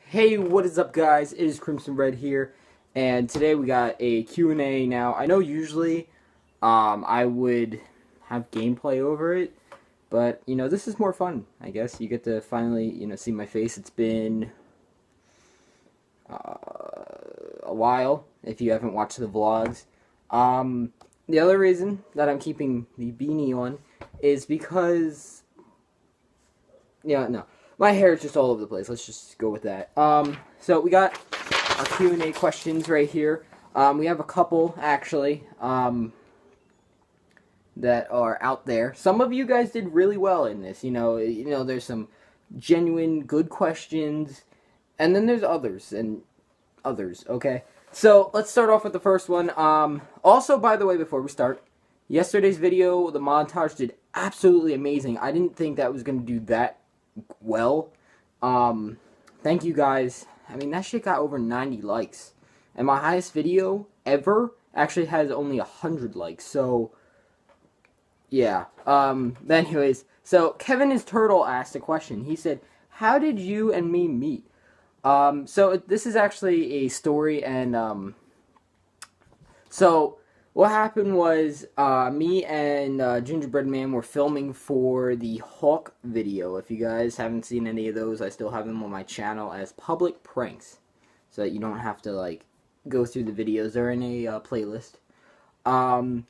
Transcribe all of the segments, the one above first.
Hey, what is up, guys? It is Crimson Red here, and today we got a Q&A. Now, I know usually I would have gameplay over it, but, this is more fun, I guess. You get to finally, see my face. It's been a while, if you haven't watched the vlogs. The other reason that I'm keeping the beanie on is because, no. My hair is just all over the place. Let's just go with that. So we got our Q&A questions right here. We have a couple, actually, that are out there. Some of you guys did really well in this. There's some genuine good questions, and then there's others, okay? So let's start off with the first one. Also, by the way, before we start, yesterday's video, the montage did absolutely amazing. I didn't think that was going to do that well. Thank you guys. I mean, that shit got over 90 likes. And my highest video ever actually has only 100 likes. So, yeah. Anyways, so Kevin is Turtle asked a question. He said, how did you and me meet? So this is actually a story, and, so what happened was, me and Gingerbread Man were filming for the Hawk video. If you guys haven't seen any of those, I still have them on my channel as public pranks, so that you don't have to, like, go through the videos. They're in a playlist. And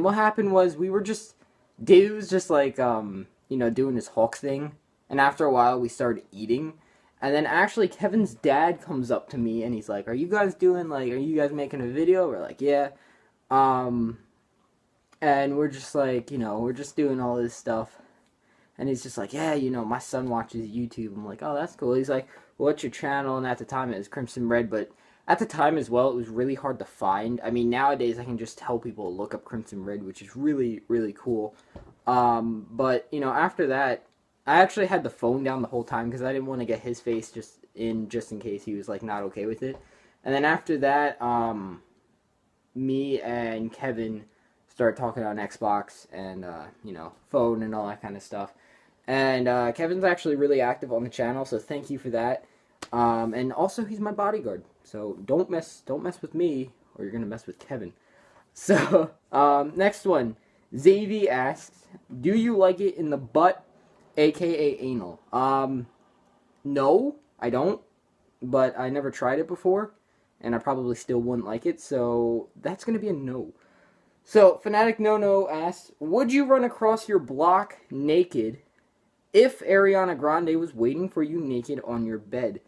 what happened was, David was just, like, doing his Hawk thing, and after a while, we started eating. And then actually, Kevin's dad comes up to me, and he's like, are you guys making a video? We're like, yeah. And we're just like, we're just doing all this stuff. And he's just like, yeah, my son watches YouTube. I'm like, oh, that's cool. He's like, well, what's your channel? And at the time, it was Crimson Red, but at the time as well, it was really hard to find. I mean, nowadays, I can just tell people to look up Crimson Red, which is really, really cool. But, after that, I actually had the phone down the whole time because I didn't want to get his face just in case he was, like, not okay with it. And then after that, me and Kevin started talking on Xbox and, phone and all that kind of stuff. And Kevin's actually really active on the channel, so thank you for that. And also, he's my bodyguard, so don't mess with me, or you're gonna mess with Kevin. So, next one. Xavi asks, do you like it in the butt, aka anal? No, I don't, but I never tried it before, and I probably still wouldn't like it, so that's going to be a no. So, Fanatic No asks, would you run across your block naked if Ariana Grande was waiting for you naked on your bed?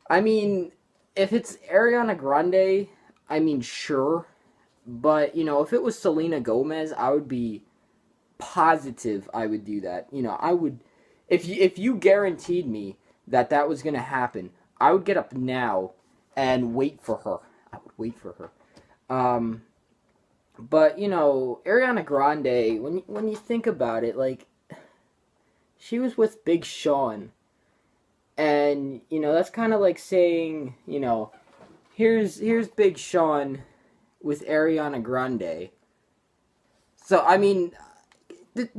I mean, if it's Ariana Grande, I mean, sure, but, if it was Selena Gomez, I would be positive I would do that. I would, if you guaranteed me that was going to happen, I would get up now and wait for her. I would wait for her. But, Ariana Grande, when you think about it, like, she was with Big Sean. And, that's kind of like saying, here's Big Sean with Ariana Grande. So, I mean,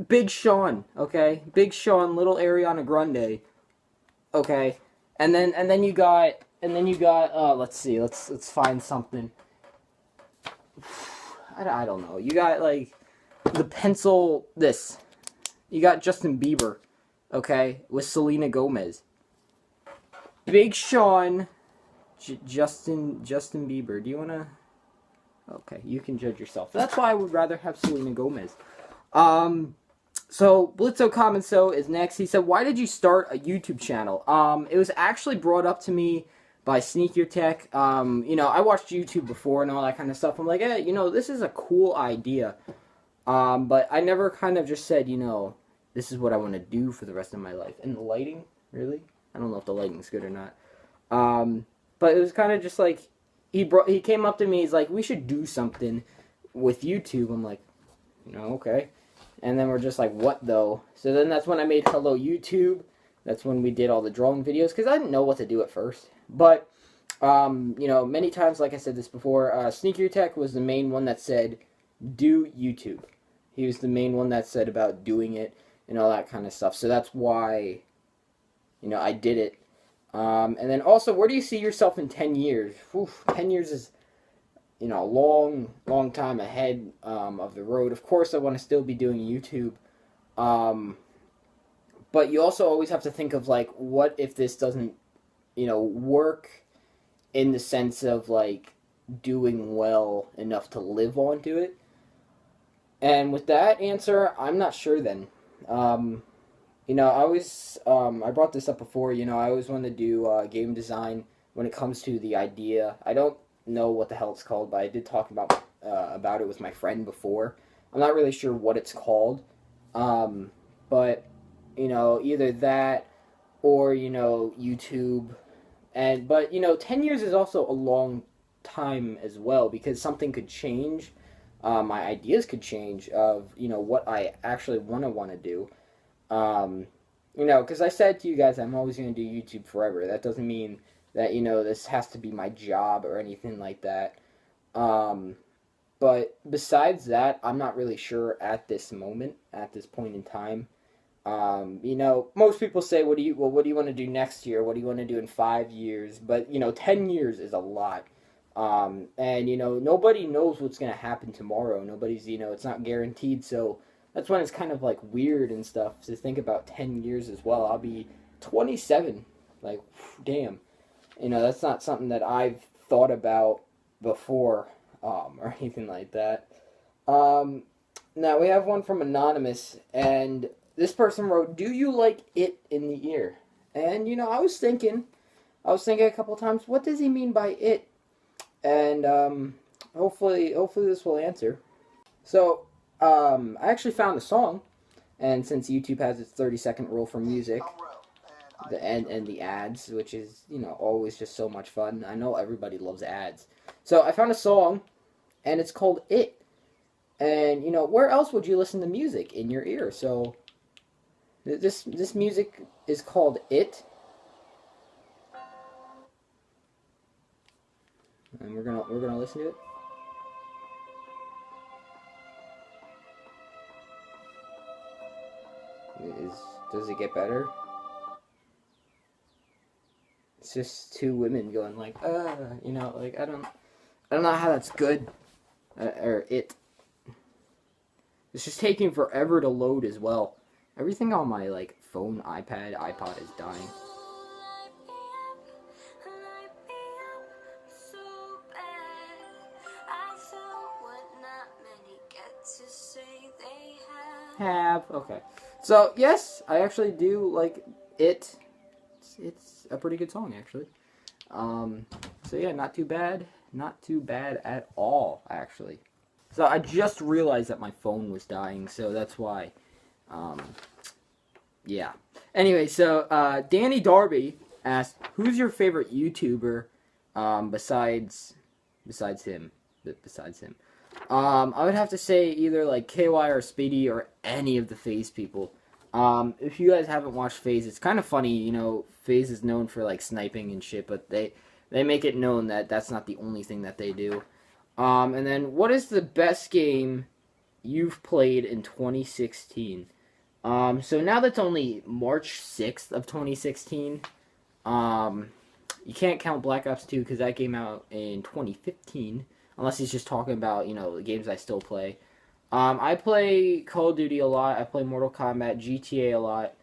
Big Sean, okay? Big Sean, little Ariana Grande, okay? And then you got, let's see, let's find something. I don't know. You got, like, the pencil, this. You got Justin Bieber, okay, with Selena Gomez. Big Sean, Justin Bieber. Do you want to? Okay, you can judge yourself. That's why I would rather have Selena Gomez. So, Blitzo Commenso is next. He said, why did you start a YouTube channel? It was actually brought up to me by Sneak Your Tech. I watched YouTube before and all that kind of stuff. I'm like, hey, this is a cool idea. But I never kind of just said, this is what I want to do for the rest of my life. And the lighting, really? I don't know if the lighting's good or not. But it was kind of just like, he came up to me, he's like, we should do something with YouTube. I'm like, okay. And then we're just like, what though? So then that's when I made Hello YouTube. That's when we did all the drawing videos, because I didn't know what to do at first. But, many times, like I said this before, Sneak Your Tech was the main one that said, do YouTube. He was the main one that said about doing it and all that kind of stuff. So that's why, I did it. And then also, where do you see yourself in 10 years? 10 years is, a long, long time ahead of the road. Of course, I want to still be doing YouTube. Um, but you also always have to think of, like, what if this doesn't, work in the sense of, like, doing well enough to live onto it? And with that answer, I'm not sure then. I brought this up before, I always want to do game design when it comes to the idea. I don't know what the hell it's called, but I did talk about it with my friend before. I'm not really sure what it's called. But, either that or, YouTube. But, 10 years is also a long time as well because something could change. My ideas could change of, what I actually want to do. Because I said to you guys, I'm always going to do YouTube forever. That doesn't mean that, this has to be my job or anything like that. But besides that, I'm not really sure at this moment, at this point in time. Most people say, what do you want to do next year? What do you want to do in 5 years? But, 10 years is a lot. And, nobody knows what's going to happen tomorrow. Nobody's, it's not guaranteed. So that's when it's kind of like weird and stuff to think about 10 years as well. I'll be 27. Like, damn. That's not something that I've thought about before, or anything like that. Now we have one from Anonymous, and this person wrote, "Do you like it in the ear?" And, I was thinking a couple times, what does he mean by it? And, hopefully this will answer. So, I actually found a song, and since YouTube has its 30-second rule for music, and the ads, which is, always just so much fun. I know everybody loves ads. So I found a song, and it's called It. And, where else would you listen to music? In your ear. So, this music is called It. And we're gonna listen to it. Does it get better? It's just two women going like, like I don't know how that's good, or it. It's just taking forever to load as well. Everything on my like phone, iPad, iPod is dying. Okay. So yes, I actually do like it. It's a pretty good song actually. So yeah, not too bad at all actually. So I just realized that my phone was dying, so that's why. Yeah. Anyway, so Danny Darby asked, "Who's your favorite YouTuber besides him?" Besides him. I would have to say either like KY or Speedy or any of the FaZe people. If you guys haven't watched FaZe, it's kind of funny, FaZe is known for like sniping and shit, but they make it known that that's not the only thing that they do. And then what is the best game you've played in 2016? So now that's only March 6th of 2016. You can't count Black Ops 2 because that came out in 2015. Unless he's just talking about, the games I still play. I play Call of Duty a lot. I play Mortal Kombat, GTA a lot.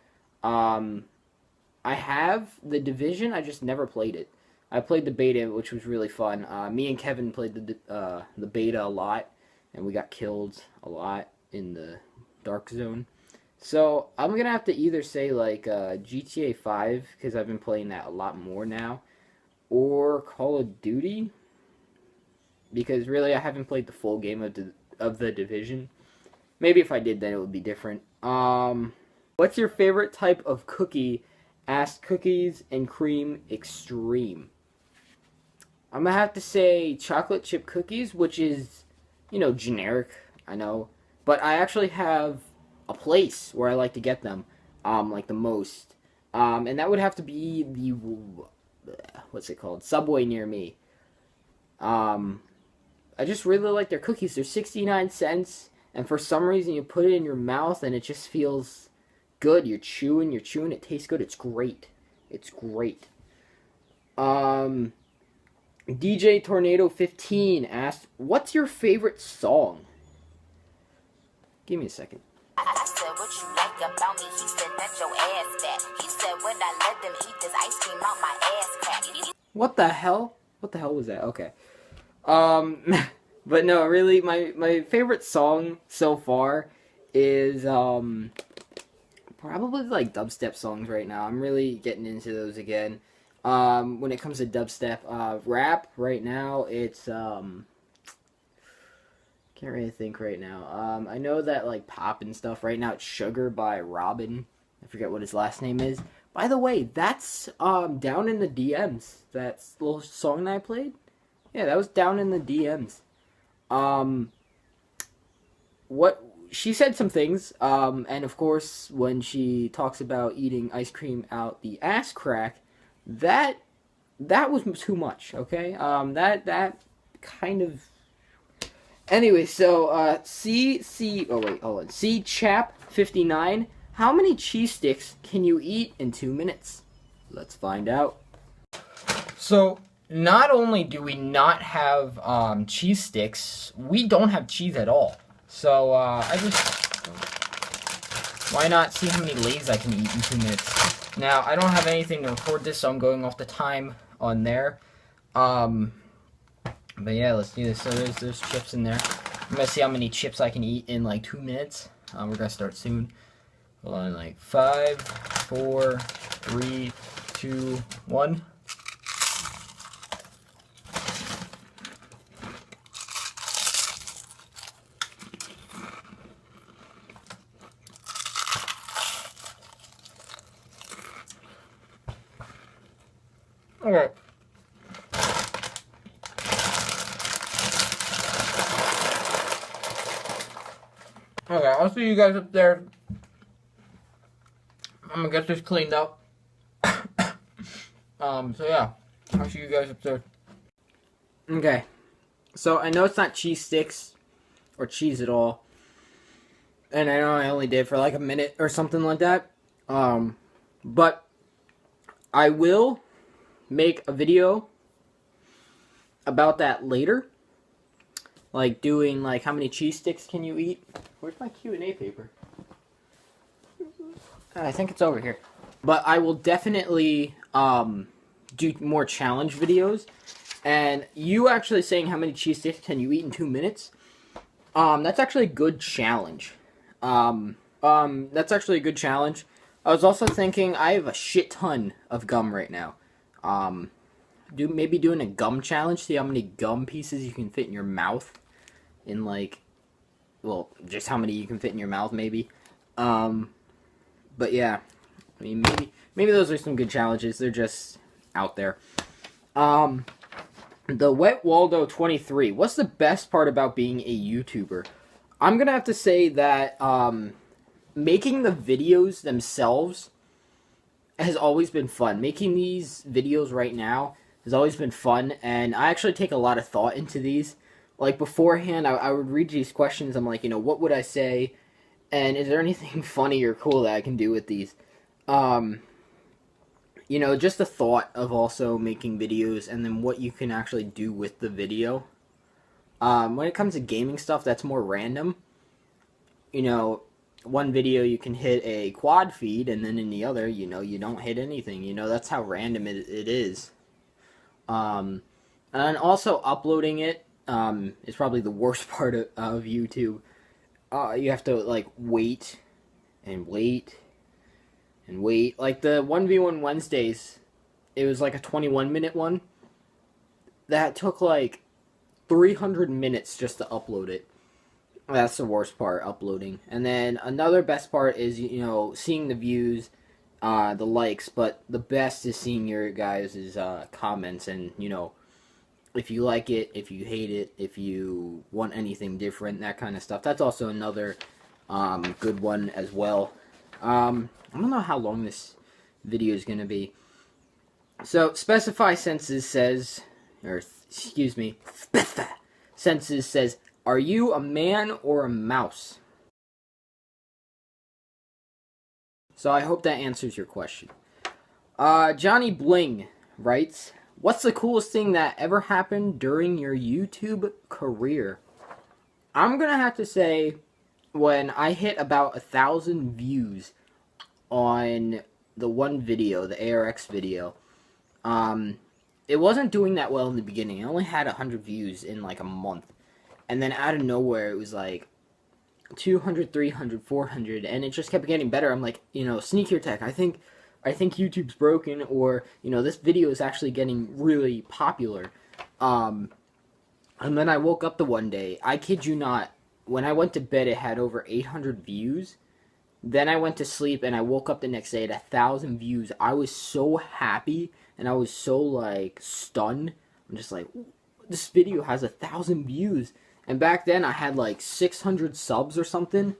I have The Division. I just never played it. I played the beta, which was really fun. Me and Kevin played the beta a lot, and we got killed a lot in the Dark Zone. So I'm gonna have to either say like GTA 5 because I've been playing that a lot more now, or Call of Duty. Because really, I haven't played the full game of the Division. Maybe if I did, then it would be different. What's your favorite type of cookie? Asked Cookies and Cream Extreme. I'm gonna have to say chocolate chip cookies, which is, generic. I know, but I actually have a place where I like to get them, like the most. And that would have to be the what's it called? Subway near me. I just really like their cookies. They're 69 cents, and for some reason you put it in your mouth and it just feels good. You're chewing, it tastes good. It's great. It's great. Um, DJ Tornado 15 asked, "What's your favorite song?" Give me a second. I said, "What you like about me?" He said, "That your ass fat." He said, "Would I let them eat this ice cream out my ass crack?" What the hell? What the hell was that? Okay. But no, really, my favorite song so far is probably like dubstep songs right now. I'm really getting into those again. When it comes to dubstep, rap right now, it's can't really think right now. I know that like pop and stuff right now. It's Sugar by Robin. I forget what his last name is. By the way, that's down in the DMs. That little song that I played. Yeah, that was down in the DMs. What she said some things, and of course when she talks about eating ice cream out the ass crack, that was too much. Okay, that kind of. Anyway, so C Chap 59. How many cheese sticks can you eat in 2 minutes? Let's find out. So, not only do we not have cheese sticks, we don't have cheese at all. So, why not see how many Lay's I can eat in 2 minutes? Now, I don't have anything to record this, so I'm going off the time on there. But yeah, let's do this. So there's chips in there. I'm gonna see how many chips I can eat in like 2 minutes. We're gonna start soon. Hold on, like 5, 4, 3, 2, 1. Okay. Okay, I'll see you guys up there. I'm gonna get this cleaned up. So yeah, I'll see you guys up there. Okay, so I know it's not cheese sticks or cheese at all, and I know I only did for like a minute or something like that. But I will make a video about that later. Like doing like how many cheese sticks can you eat? Where's my Q&A paper? I think it's over here. But I will definitely do more challenge videos. And you actually saying how many cheese sticks can you eat in 2 minutes? That's actually a good challenge. That's actually a good challenge. I was also thinking I have a shit ton of gum right now. Maybe doing a gum challenge, see how many gum pieces you can fit in your mouth. In like, well, just how many you can fit in your mouth, maybe. But yeah, I mean, maybe those are some good challenges. They're just out there. The Wet Waldo 23. What's the best part about being a YouTuber? I'm gonna have to say that making the videos themselves has always been fun. Making these videos right now has always been fun, and I actually take a lot of thought into these. Like, beforehand, I would read these questions. I'm like, what would I say? And is there anything funny or cool that I can do with these? Just the thought of also making videos and then what you can actually do with the video. When it comes to gaming stuff, that's more random. One video you can hit a quad feed, and then in the other, you don't hit anything. That's how random it is. And also uploading it is probably the worst part of YouTube. You have to like wait and wait and wait. Like the 1v1 Wednesdays, it was like a 21-minute one. That took like 300 minutes just to upload it. That's the worst part, uploading. And then another best part is, seeing the views, the likes, but the best is seeing your guys' comments and, if you like it, if you hate it, if you want anything different, that kind of stuff. That's also another good one as well. I don't know how long this video is going to be. So, Specify Senses says, Senses says, are you a man or a mouse? So I hope that answers your question. Johnny Bling writes, What's the coolest thing that ever happened during your YouTube career? I'm gonna have to say when I hit about 1,000 views on the one video, the ARX video. Um, it wasn't doing that well in the beginning. It only had 100 views in like a month. And then out of nowhere, it was like 200, 300, 400, and it just kept getting better. I'm like, Sneaker Tech, I think YouTube's broken, or, this video is actually getting really popular. And then I woke up the one day, I kid you not, when I went to bed, it had over 800 views. Then I went to sleep, and I woke up the next day at 1,000 views. I was so happy, and I was so, like, stunned. I'm just like, this video has 1,000 views. And back then, I had, like, 600 subs or something.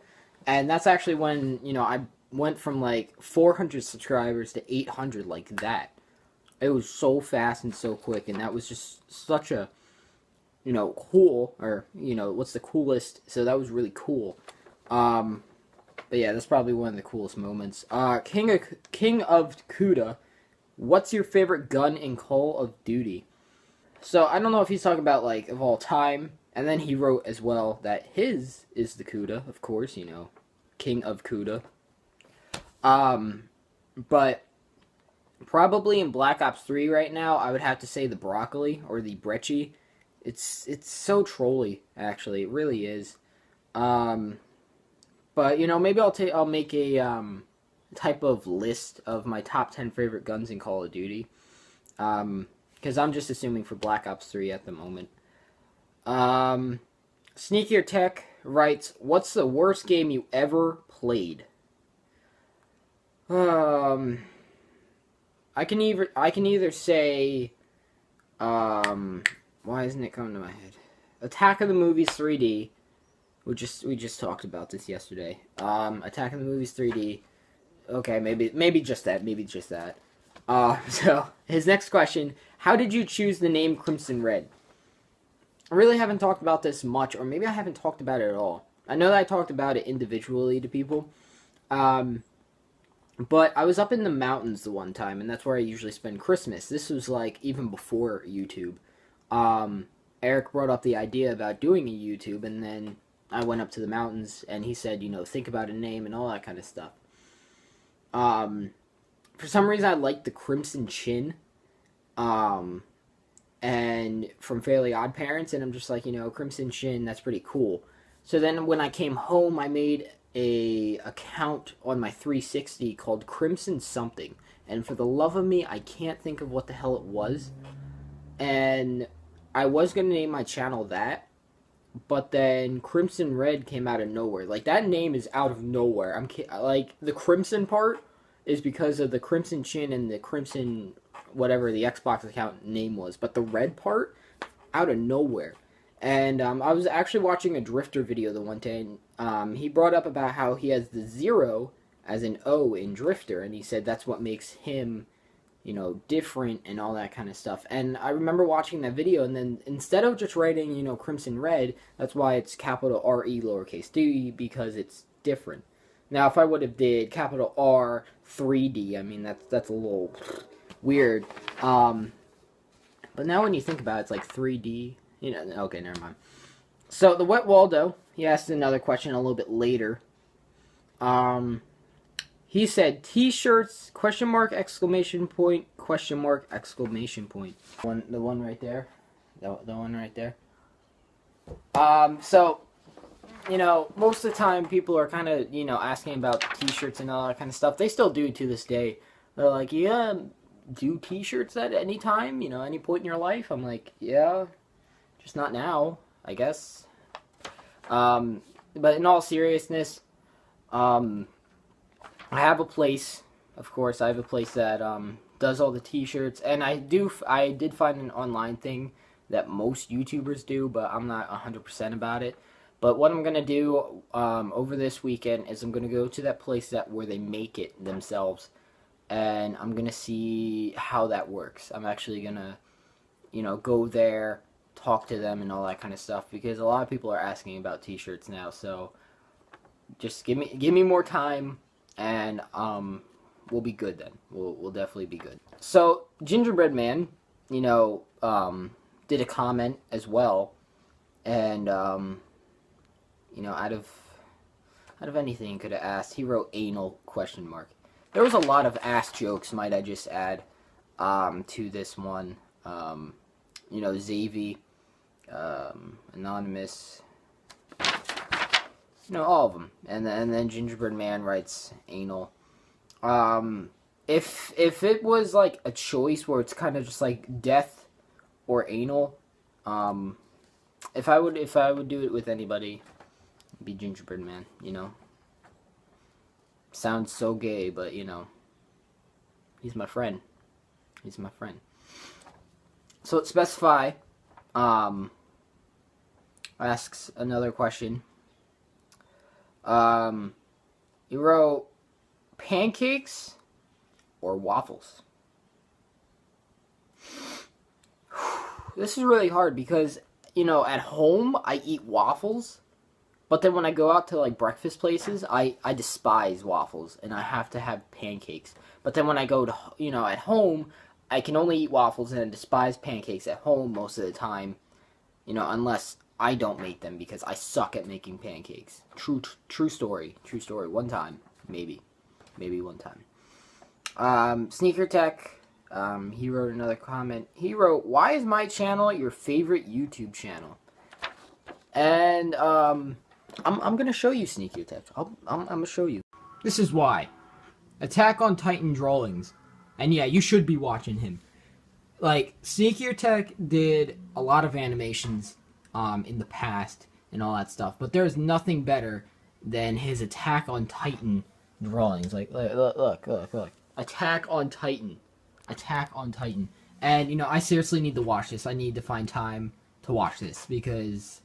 And that's actually when, I went from, like, 400 subscribers to 800, like that. It was so fast and so quick, and that was just such a, cool, or, what's the coolest, so that was really cool. But yeah, that's probably one of the coolest moments. King of Kuda, what's your favorite gun in Call of Duty? So, I don't know if he's talking about, like, of all time, and then he wrote as well that his is the Kuda, of course, King of Kuda. But probably in Black Ops 3 right now, I would have to say the Broccoli, or the Brecci. It's so trolly, actually, it really is. But, maybe I'll make a, type of list of my top 10 favorite guns in Call of Duty. Because I'm just assuming for Black Ops 3 at the moment. Sneakier Tech writes, what's the worst game you ever played? I can either say, why isn't it coming to my head? Attack of the Movies 3D. We just talked about this yesterday. Attack of the Movies 3D. Okay, maybe just that. So his next question: how did you choose the name Crimson Red? I really haven't talked about this much, or maybe I haven't talked about it at all. I know that I talked about it individually to people. But I was up in the mountains the one time, and that's where I usually spend Christmas. This was like even before YouTube. Eric brought up the idea about doing a YouTube, and then I went up to the mountains, and he said, think about a name and all that kind of stuff. For some reason, I liked the Crimson Chin, and from Fairly Odd Parents, and I'm just like, Crimson Chin, that's pretty cool. So then when I came home, I made a account on my 360 called Crimson Something, and for the love of me, I can't think of what the hell it was, and I was going to name my channel that, but then Crimson Red came out of nowhere. Like, that name is out of nowhere. Like, the Crimson part is because of the Crimson Chin and the Crimson, whatever the Xbox account name was. But the red part, out of nowhere. And I was actually watching a Drifter video the one day, and he brought up about how he has the 0 as an O in Drifter, and he said that's what makes him, different and all that kind of stuff. And I remember watching that video, and then instead of just writing, Crimson Red, that's why it's capital R-E lowercase d, because it's different. Now, if I would have did capital R 3D, I mean, that's a little weird. But now when you think about it, it's like 3D, okay, never mind. So, the Wet Waldo, he asked another question a little bit later. He said, T-shirts, question mark, exclamation point, question mark, exclamation point. The one right there. The one right there. So, most of the time people are kind of, asking about T-shirts and all that kind of stuff. They still do to this day. They're like, yeah, do T-shirts at any time, any point in your life? I'm like, yeah, just not now, I guess. But in all seriousness, I have a place, of course, I have a place that does all the T-shirts, and I did find an online thing that most YouTubers do, but I'm not 100% about it. But what I'm going to do over this weekend is I'm going to go to that place where they make it themselves, and I'm going to see how that works. I'm actually going to, go there, talk to them, and all that kind of stuff, because a lot of people are asking about T-shirts now, so just give me more time, and we'll be good then. We'll definitely be good. So, Gingerbread Man, you know, did a comment as well, and you know, out of anything he could have asked, he wrote anal question mark. There was a lot of ass jokes, might I just add, to this one. You know, Xavi, Anonymous, you know, all of them, and then Gingerbread Man writes anal. If it was like a choice where it's kind of just like death or anal, if I would do it with anybody, it'd be Gingerbread Man. You know, sounds so gay, but you know, he's my friend. He's my friend. So let's specify. Asks another question. He wrote pancakes or waffles. This is really hard because, you know, at home I eat waffles, but then when I go out to like breakfast places, I despise waffles and I have to have pancakes. But then when I go to, you know, at home, I can only eat waffles and I despise pancakes at home most of the time, you know, unless I don't make them because I suck at making pancakes. True story. True story. One time, maybe one time. Sneaker Tech. He wrote another comment. He wrote, "Why is my channel your favorite YouTube channel?" And I'm gonna show you Sneaker Tech. I'm gonna show you. This is why. Attack on Titan drawings, and yeah, you should be watching him. Like, Sneaker Tech did a lot of animations in the past and all that stuff, but there's nothing better than his Attack on Titan drawings. Like, look. Attack on Titan. Attack on Titan. And, you know, I seriously need to watch this. I need to find time to watch this because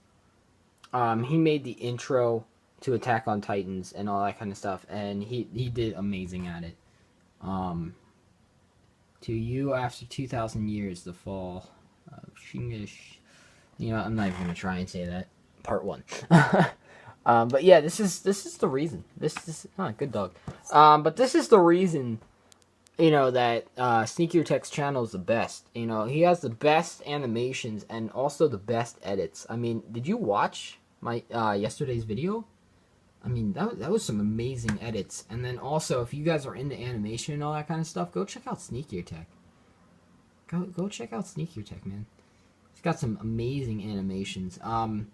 he made the intro to Attack on Titans and all that kind of stuff, and he did amazing at it. To you after 2,000 years, the fall of Shingish. You know, I'm not even gonna try and say that. Part 1. But yeah, this is the reason. This good dog. But this is the reason, you know, that Sneaker Tech's channel is the best. You know, he has the best animations and also the best edits. I mean, did you watch my yesterday's video? I mean, that was some amazing edits. And then also, if you guys are into animation and all that kind of stuff, go check out Sneaker Tech. Go check out Sneaker Tech, man. He's got some amazing animations. And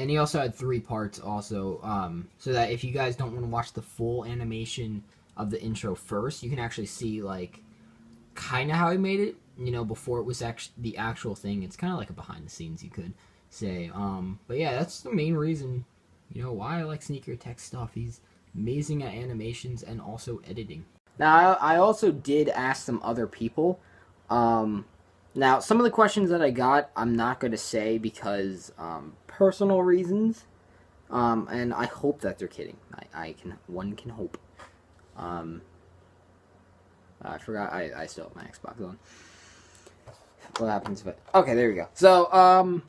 he also had 3 parts also, so that if you guys don't want to watch the full animation of the intro first, you can actually see, like, kind of how he made it, you know, before it was actually the actual thing. It's kind of like a behind the scenes, you could say. But yeah, that's the main reason, you know, why I like Sneaker Tech stuff. He's amazing at animations and also editing. Now, I also did ask some other people. Now, some of the questions that I got, I'm not going to say because personal reasons. And I hope that they're kidding. One can hope. I forgot I still have my Xbox on. What happens if okay, there we go. So, I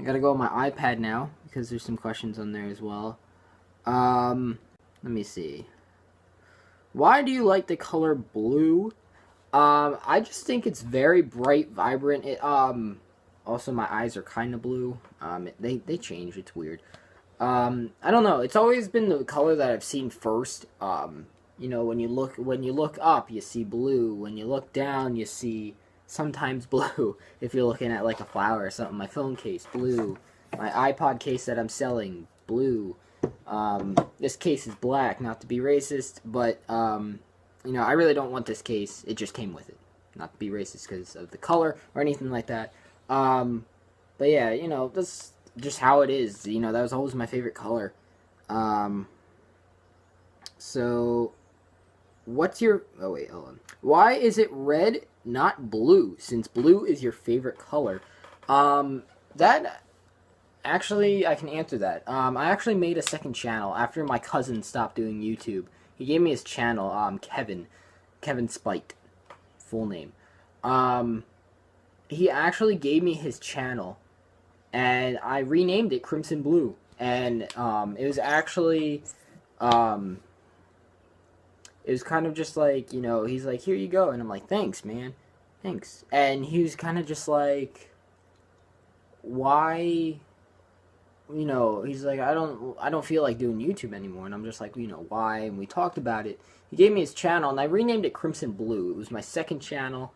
gotta go on my iPad now because there's some questions on there as well. Let me see. Why do you like the color blue? I just think it's very bright, vibrant. It, also my eyes are kind of blue. They change. It's weird. I don't know. It's always been the color that I've seen first. You know, when you look up, you see blue. When you look down, you see sometimes blue. If you're looking at like a flower or something, my phone case, blue. My iPod case that I'm selling, blue. This case is black. Not to be racist, but you know, I really don't want this case. It just came with it. Not to be racist because of the color or anything like that. But yeah, you know, that's just how it is. You know, that was always my favorite color. So, what's your... Oh, wait, hold on. Why is it red, not blue, since blue is your favorite color? That... Actually, I can answer that. I actually made a second channel after my cousin stopped doing YouTube. He gave me his channel, Kevin Spite, full name. He actually gave me his channel, and I renamed it Crimson Blue. And it was actually, it was kind of just like, you know, he's like, here you go, and I'm like, thanks, man. thanks. And he was kind of just like, why, he's like, I don't feel like doing YouTube anymore. And I'm just like, why? And we talked about it. He gave me his channel, and I renamed it Crimson Blue. It was my second channel,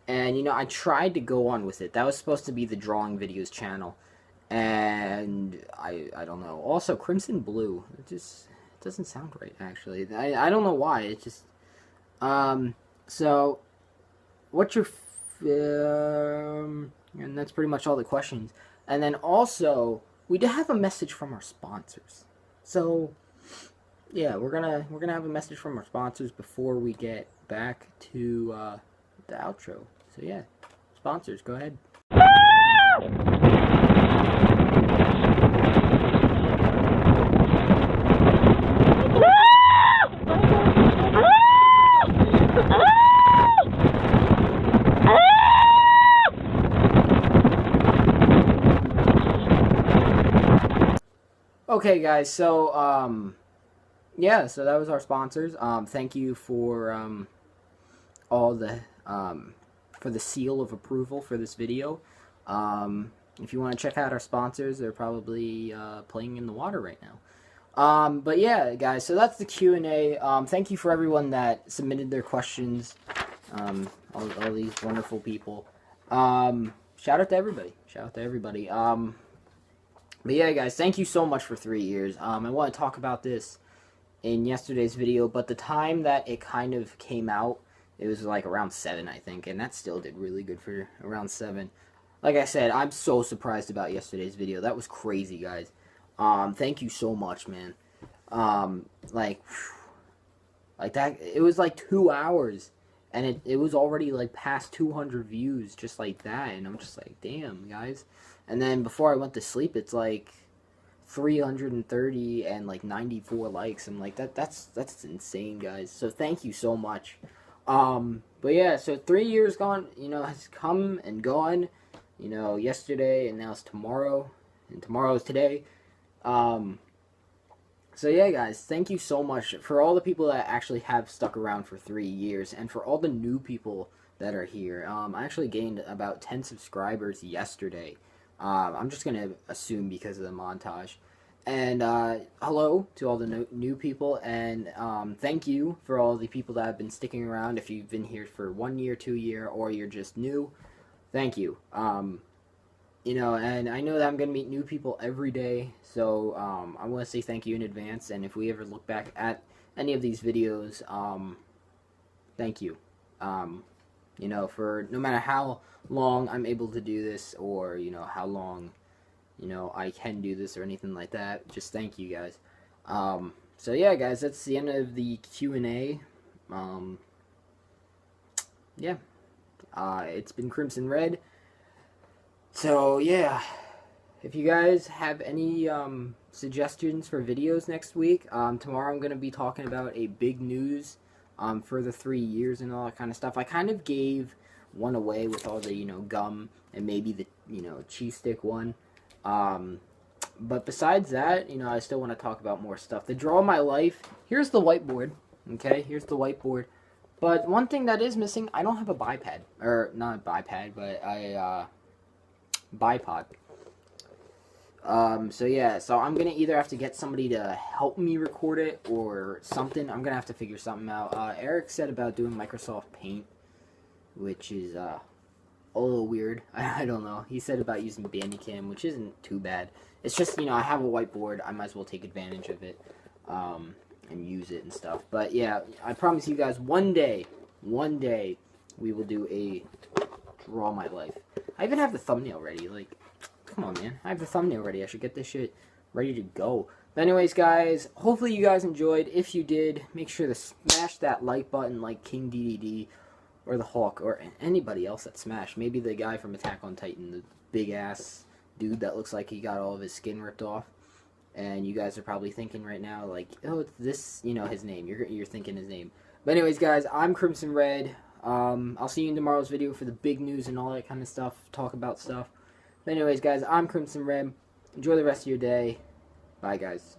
and I tried to go on with it. That was supposed to be the drawing videos channel, and I don't know. Also, Crimson Blue, it doesn't sound right, actually. I don't know why. It just so what's your and that's pretty much all the questions. And then also, we did have a message from our sponsors. So yeah, we're gonna have a message from our sponsors before we get back to the outro. So yeah, sponsors, go ahead. Okay, guys, so yeah, so that was our sponsors. Thank you for all the for the seal of approval for this video. If you want to check out our sponsors, they're probably playing in the water right now. But yeah, guys, so that's the Q&A. Thank you for everyone that submitted their questions. All these wonderful people. Shout out to everybody. Shout out to everybody. But yeah, guys, thank you so much for 3 years. I want to talk about this in yesterday's video, but the time that it kind of came out, it was like around 7, I think, and that still did really good for around 7. Like I said, I'm so surprised about yesterday's video. That was crazy, guys. Thank you so much, man. Like that, it was like 2 hours, and it was already like past 200 views just like that, and I'm just like, damn, guys. And then before I went to sleep, it's like 330 and like 94 likes. I'm like, that's insane, guys. So thank you so much. But yeah, so 3 years gone, has come and gone. Yesterday, and now it's tomorrow, and tomorrow is today. So yeah, guys, thank you so much for all the people that actually have stuck around for 3 years, and for all the new people that are here. I actually gained about 10 subscribers yesterday. I'm just going to assume because of the montage. And hello to all the new people, and thank you for all the people that have been sticking around. If you've been here for 1 year, 2 year, or you're just new, thank you. And I know that I'm going to meet new people every day, so I want to say thank you in advance. And if we ever look back at any of these videos, thank you. For no matter how long I'm able to do this, or how long I can do this or anything like that, just thank you, guys. So yeah, guys, that's the end of the Q&A. Yeah, it's been Crimson Red. So yeah, if you guys have any suggestions for videos next week, tomorrow I'm going to be talking about a big news for the 3 years and all that kind of stuff. I kind of gave one away with all the, gum and maybe the, cheese stick one. But besides that, I still want to talk about more stuff. The Draw My Life, here's the whiteboard, okay? Here's the whiteboard. But one thing that is missing, I don't have a bipod. Or, not a bipod, but a bipod. So yeah, so I'm gonna either have to get somebody to help me record it or something. I'm gonna have to figure something out. Eric said about doing Microsoft Paint, which is a little weird. I don't know. He said about using Bandicam, which isn't too bad. It's just, I have a whiteboard. I might as well take advantage of it and use it and stuff. But yeah, I promise you guys, one day, we will do a Draw My Life. I even have the thumbnail ready. Like, come on, man. I have the thumbnail ready. I should get this shit ready to go. But anyways, guys, hopefully you guys enjoyed. If you did, make sure to smash that like button like King DDD or the Hulk or anybody else that smashed. Maybe the guy from Attack on Titan, the big-ass dude that looks like he got all of his skin ripped off. And you guys are probably thinking right now, like, oh, it's this, his name. You're thinking his name. But anyways, guys, I'm Crimson Red. I'll see you in tomorrow's video for the big news and all that kind of stuff. Talk about stuff. But anyways, guys, I'm Crimson Red. Enjoy the rest of your day. Bye, guys.